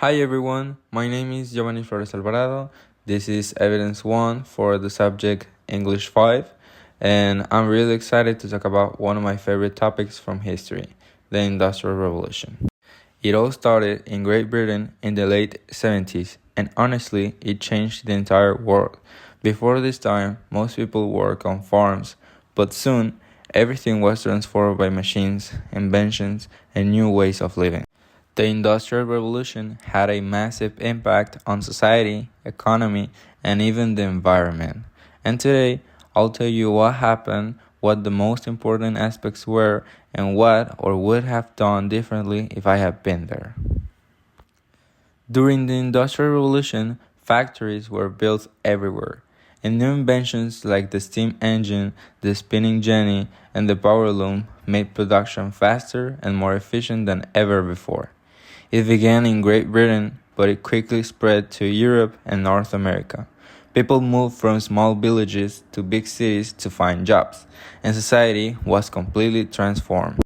Hi everyone, my name is Giovanni Flores Alvarado. This is Evidence 1 for the subject English 5, and I'm really excited to talk about one of my favorite topics from history, the Industrial Revolution. It all started in Great Britain in the late 70s, and honestly, it changed the entire world. Before this time, most people worked on farms, but soon, everything was transformed by machines, inventions, and new ways of living. The Industrial Revolution had a massive impact on society, economy, and even the environment. And today, I'll tell you what happened, what the most important aspects were, and what or would have done differently if I had been there. During the Industrial Revolution, factories were built everywhere, and new inventions like the steam engine, the spinning jenny, and the power loom made production faster and more efficient than ever before. It began in Great Britain, but it quickly spread to Europe and North America. People moved from small villages to big cities to find jobs, and society was completely transformed.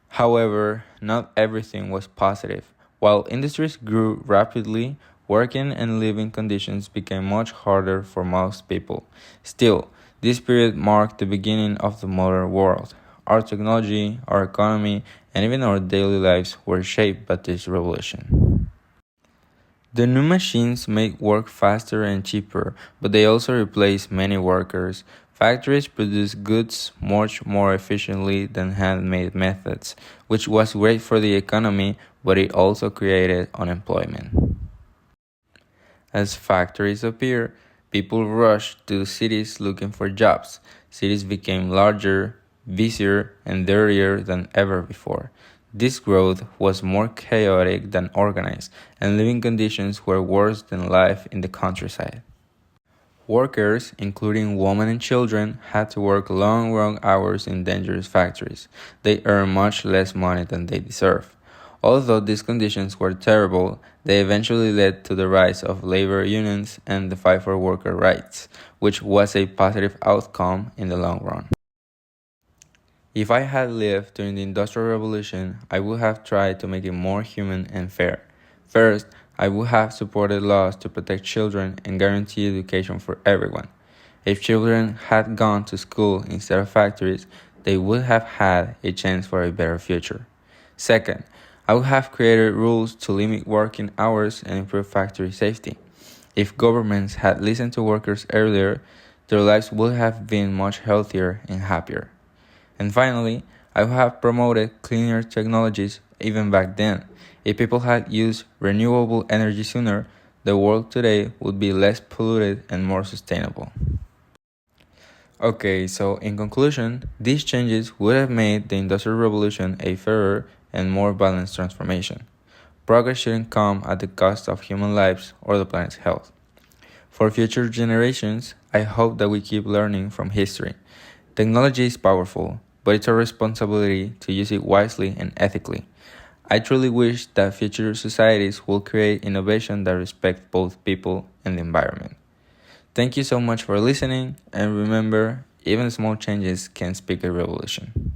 However, not everything was positive. While industries grew rapidly, working and living conditions became much harder for most people. Still, this period marked the beginning of the modern world. Our technology, our economy, and even our daily lives were shaped by this revolution. The new machines make work faster and cheaper, but they also replace many workers. Factories produce goods much more efficiently than handmade methods, which was great for the economy, but it also created unemployment. As factories appear, people rushed to cities looking for jobs. Cities became larger, busier, and dirtier than ever before. This growth was more chaotic than organized, and living conditions were worse than life in the countryside. Workers, including women and children, had to work long hours in dangerous factories. They earned much less money than they deserved. Although these conditions were terrible, they eventually led to the rise of labor unions and the fight for worker rights, which was a positive outcome in the long run. If I had lived during the Industrial Revolution, I would have tried to make it more human and fair. First, I would have supported laws to protect children and guarantee education for everyone. If children had gone to school instead of factories, they would have had a chance for a better future. Second, I would have created rules to limit working hours and improve factory safety. If governments had listened to workers earlier, their lives would have been much healthier and happier. And finally, I would have promoted cleaner technologies even back then. If people had used renewable energy sooner, the world today would be less polluted and more sustainable. Okay, so in conclusion, these changes would have made the Industrial Revolution a fairer and more balanced transformation. Progress shouldn't come at the cost of human lives or the planet's health. For future generations, I hope that we keep learning from history. Technology is powerful, but it's our responsibility to use it wisely and ethically. I truly wish that future societies will create innovation that respect both people and the environment. Thank you so much for listening, and remember, even small changes can speak a revolution.